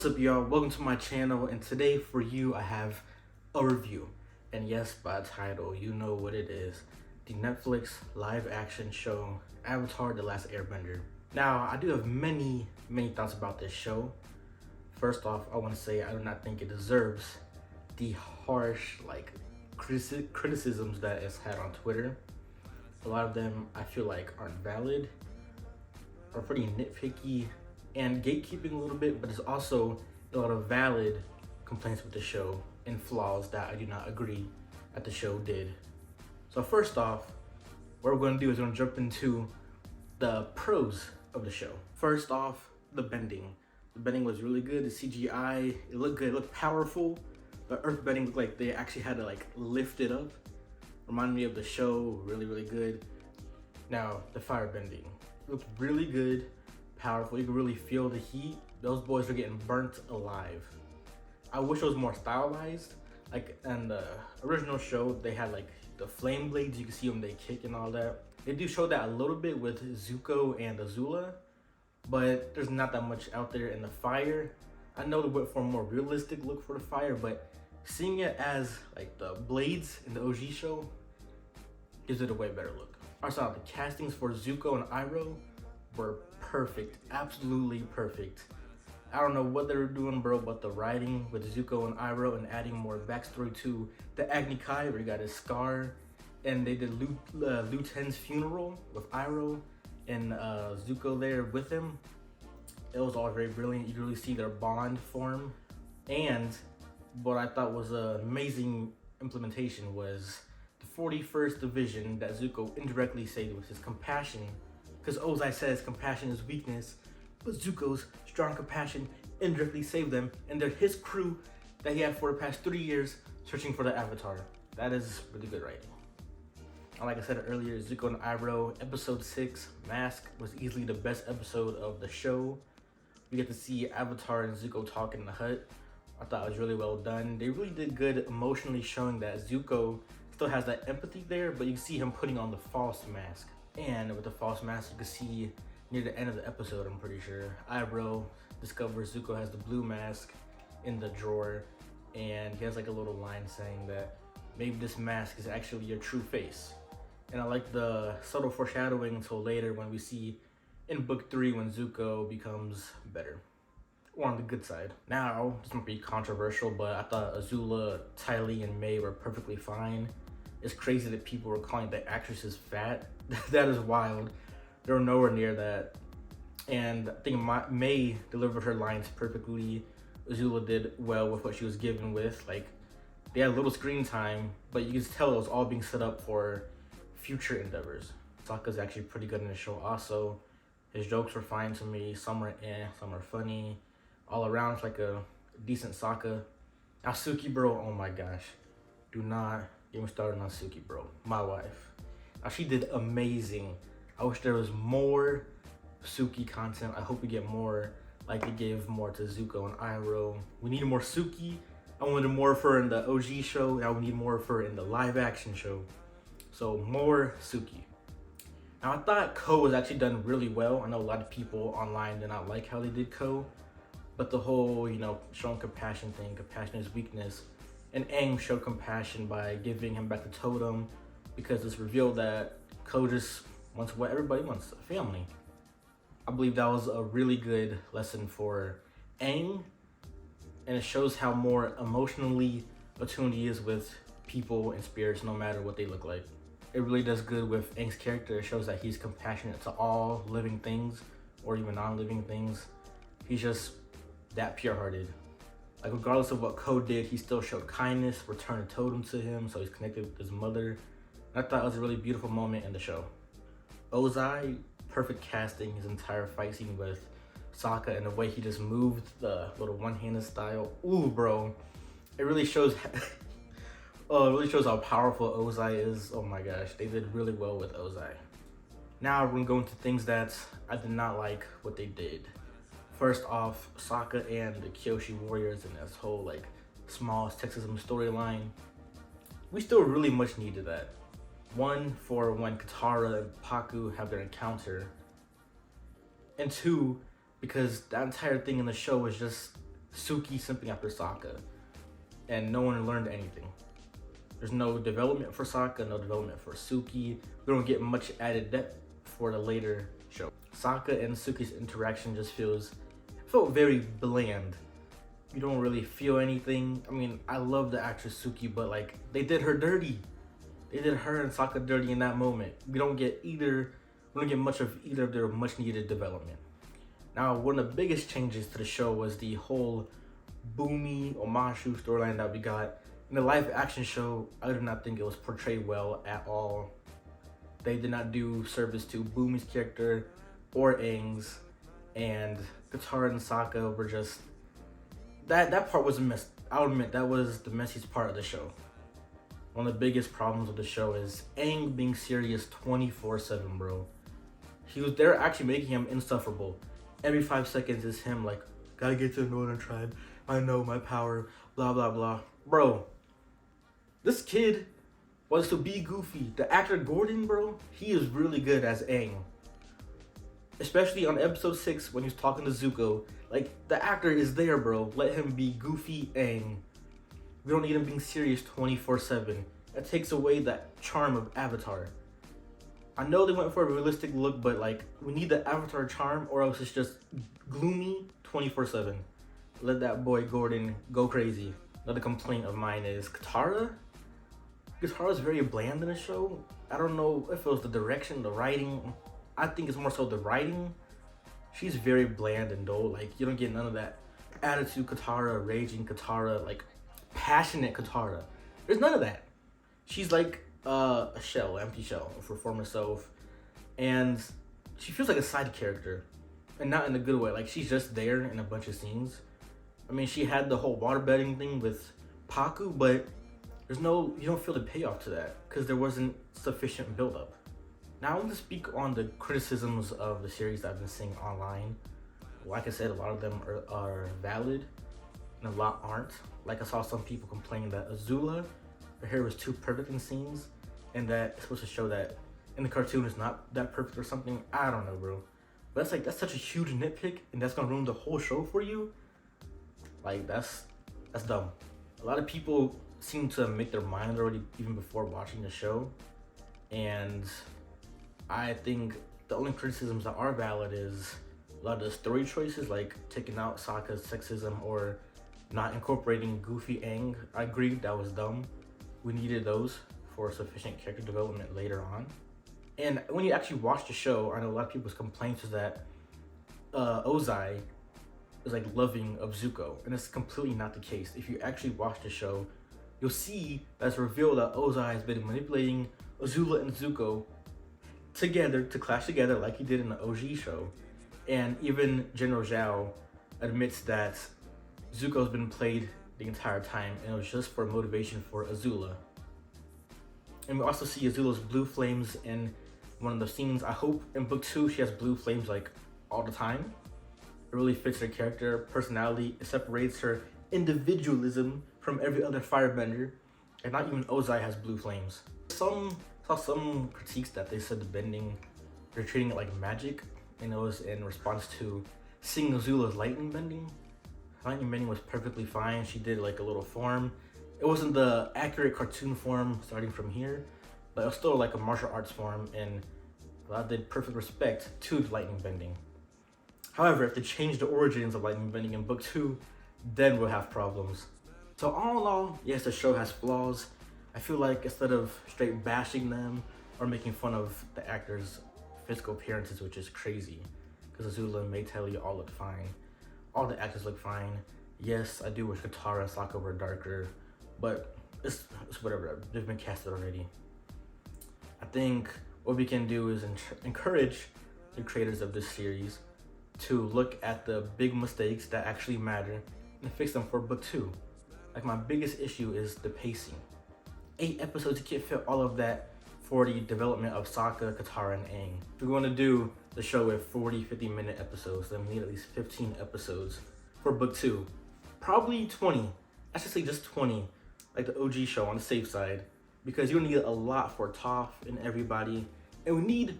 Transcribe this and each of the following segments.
What's up, y'all? Welcome to my channel, and today for you I have a review. And yes, by title you know what it is: the Netflix live action show Avatar: The Last Airbender. Now I do have many thoughts about this show. First off, I want to say I do not think it deserves the harsh criticisms that it's had on Twitter. A lot of them I feel like aren't valid, are pretty nitpicky and gatekeeping a little bit, but there's also a lot of valid complaints with the show and flaws that I do not agree that the show did. So first off, what we're going to do is we're going to jump into the pros of the show. First off, the bending. The bending was really good. The CGI, it looked good, it looked powerful. The earth bending looked like they actually had to lift it up. Reminded me of the show, really good. Now, the fire bending. It looked really good, powerful. You could really feel the heat. Those boys are getting burnt alive. I wish it was more stylized. Like in the original show, they had the flame blades. You can see them, they kick and all that. They do show that a little bit with Zuko and Azula, but there's not that much out there in the fire. I know they went for a more realistic look for the fire, but seeing it as the blades in the OG show gives it a way better look. Also, the castings for Zuko and Iroh were perfect, absolutely perfect. I don't know what they were doing, bro, but the writing with Zuko and Iroh and adding more backstory to the Agni Kai, where he got his scar, and they did Liu Ten's funeral with Iroh and Zuko there with him. It was all very brilliant. You could really see their bond form. And what I thought was an amazing implementation was the 41st Division that Zuko indirectly saved with his compassion. Because Ozai says compassion is weakness, but Zuko's strong compassion indirectly saved them, and they're his crew that he had for the past 3 years searching for the Avatar. That is really good writing. And like I said earlier, Zuko and Iroh, episode 6, Mask, was easily the best episode of the show. We get to see Avatar and Zuko talk in the hut. I thought it was really well done. They really did good emotionally showing that Zuko still has that empathy there, but you can see him putting on the false mask. And with the false mask, you can see near the end of the episode, I'm pretty sure, Iroh discovers Zuko has the blue mask in the drawer, and he has a little line saying that maybe this mask is actually your true face. And I like the subtle foreshadowing until later when we see in book 3 when Zuko becomes better, or on the good side. Now, this might be controversial, but I thought Azula, Ty Lee, and May were perfectly fine. It's crazy that people were calling the actresses fat. That is wild. They were nowhere near that. And I think May delivered her lines perfectly. Azula did well with what she was given with. They had a little screen time, but you can tell it was all being set up for future endeavors. Sokka's actually pretty good in the show also. His jokes were fine to me. Some are some are funny. All around, it's a decent Sokka. Now Suki, bro, oh my gosh. Do not get me started on Suki, bro. My wife. Now she did amazing. I wish there was more Suki content. I hope we get more like they gave more to Zuko and Iroh. We need more Suki. I wanted more of her in the OG show. Now we need more of her in the live action show. So more Suki. Now I thought Ko was actually done really well. I know a lot of people online did not like how they did Ko, but the whole, showing compassion thing, compassion is weakness. And Aang showed compassion by giving him back the totem, because it's revealed that Ko just wants what everybody wants, a family. I believe that was a really good lesson for Aang, and it shows how more emotionally attuned he is with people and spirits, no matter what they look like. It really does good with Aang's character. It shows that he's compassionate to all living things, or even non-living things. He's just that pure-hearted. Regardless of what Ko did, he still showed kindness, returned a totem to him, so he's connected with his mother. And I thought it was a really beautiful moment in the show. Ozai, perfect casting, his entire fight scene with Sokka and the way he just moved, the little one-handed style. Ooh, bro. It really shows how powerful Ozai is. Oh my gosh, they did really well with Ozai. Now we're gonna go into things that I did not like what they did. First off, Sokka and the Kyoshi Warriors and this whole small sexism storyline. We still really much needed that. One, for when Katara and Pakku have their encounter. And two, because that entire thing in the show was just Suki simping after Sokka, and no one learned anything. There's no development for Sokka, no development for Suki. We don't get much added depth for the later show. Sokka and Suki's interaction just felt very bland. You don't really feel anything. I mean, I love the actress Suki, but like they did her dirty. They did her and Sokka dirty in that moment. We don't get much of either of their much needed development. Now, one of the biggest changes to the show was the whole Boomy Omashu storyline that we got. In the live action show, I did not think it was portrayed well at all. They did not do service to Boomy's character or Aang's, and Katara and Sokka were just that part was a mess. I'll admit that was the messiest part of the show. One of the biggest problems with the show is Aang being serious 24/7, bro. They're actually making him insufferable. Every 5 seconds is him like, gotta get to the Northern Tribe. I know my power, blah blah blah. Bro, this kid wants to be Goofy. The actor Gordon, bro, he is really good as Aang. Especially on episode 6 when he's talking to Zuko. Like, the actor is there, bro. Let him be Goofy Aang. We don't need him being serious 24/7. That takes away that charm of Avatar. I know they went for a realistic look, but like, we need the Avatar charm, or else it's just gloomy 24/7. Let that boy Gordon go crazy. Another complaint of mine is Katara. Katara's very bland in the show. I don't know if it was the direction, the writing. I think it's more so the writing. She's very bland and dull. Like, you don't get none of that attitude Katara, raging Katara, like passionate Katara. There's none of that. She's like a shell, empty shell of her former self, and she feels like a side character, and not in a good way. Like, she's just there in a bunch of scenes. I mean, she had the whole waterbending thing with Paku, but you don't feel the payoff to that because there wasn't sufficient build-up. Now I want to speak on the criticisms of the series that I've been seeing online. Like I said, a lot of them are valid and a lot aren't. Like, I saw some people complaining that Azula, her hair was too perfect in scenes, and that it's supposed to show that in the cartoon it's not that perfect or something. I don't know, bro. But that's such a huge nitpick, and that's gonna ruin the whole show for you. Like, that's dumb. A lot of people seem to make their mind already even before watching the show, and I think the only criticisms that are valid is a lot of the story choices, like taking out Sokka's sexism or not incorporating Goofy Aang. I agree, that was dumb. We needed those for sufficient character development later on. And when you actually watch the show, I know a lot of people's complaints is that Ozai is like loving of Zuko, and it's completely not the case. If you actually watch the show, you'll see that it's revealed that Ozai has been manipulating Azula and Zuko together to clash together like he did in the OG show. And even General Zhao admits that Zuko's been played the entire time, and it was just for motivation for Azula. And we also see Azula's blue flames in one of the scenes. I hope in book 2 she has blue flames like all the time. It really fits her character, personality. It separates her individualism from every other firebender, and not even Ozai has blue flames. Saw some critiques that they said the bending, they're treating it like magic, and it was in response to seeing Azula's lightning bending. Lightning bending was perfectly fine. She did like a little form. It wasn't the accurate cartoon form starting from here, but it was still like a martial arts form, and that did perfect respect to the lightning bending. However, if they change the origins of lightning bending in book 2, then we'll have problems. So all in all, yes, the show has flaws. I feel like instead of straight bashing them or making fun of the actors' physical appearances, which is crazy, because Azula and Maytali all look fine. All the actors look fine. Yes, I do wish Katara and Sokka were darker, but it's whatever. They've been casted already. I think what we can do is encourage the creators of this series to look at the big mistakes that actually matter and fix them for book 2. Like, my biggest issue is the pacing. 8 episodes, you can't fit all of that for the development of Sokka, Katara, and Aang. If we're going to do the show with 40, 50-minute episodes, then we need at least 15 episodes for book 2. Probably 20. I should say just 20, like the OG show on the safe side, because you need a lot for Toph and everybody, and we need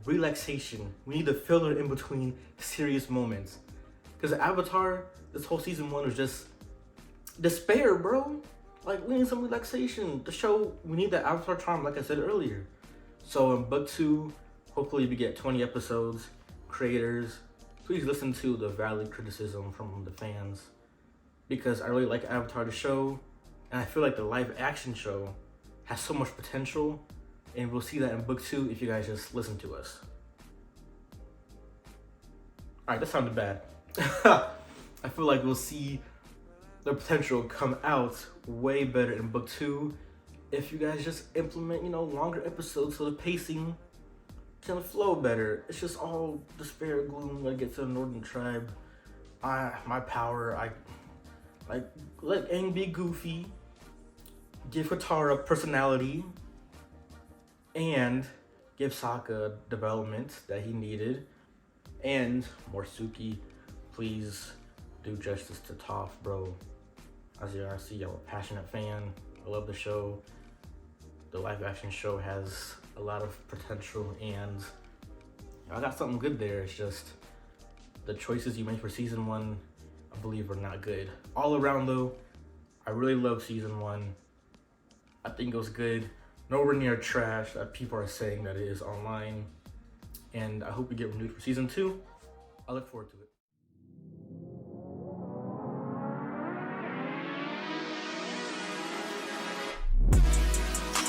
relaxation. We need the filler in between serious moments. Because Avatar, this whole season 1 was just despair, bro. Like, we need some relaxation. The show, we need that Avatar charm, like I said earlier. So in book 2, hopefully we get 20 episodes. Creators, please listen to the valid criticism from the fans, because I really like Avatar the show, and I feel like the live action show has so much potential, and we'll see that in book 2 if you guys just listen to us. Alright, that sounded bad. I feel like we'll see the potential come out way better in book 2 if you guys just implement, you know, longer episodes so the pacing can flow better. It's just all despair, gloom when I get to the Northern Tribe. My power, let Aang be goofy, give Katara personality, and give Sokka development that he needed. And more Suki, please do justice to Toph, bro. As you guys see, I'm a passionate fan. I love the show. The live action show has a lot of potential, and I got something good there. It's just the choices you made for season 1, I believe, are not good. All around though, I really love season 1. I think it was good. Nowhere near trash that people are saying that it is online. And I hope we get renewed for season 2. I look forward to it.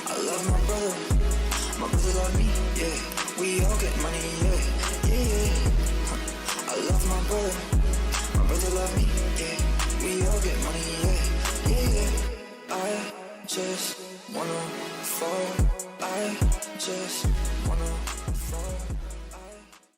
I love my brother love me, yeah. We all get money, yeah, yeah, yeah. I love my brother.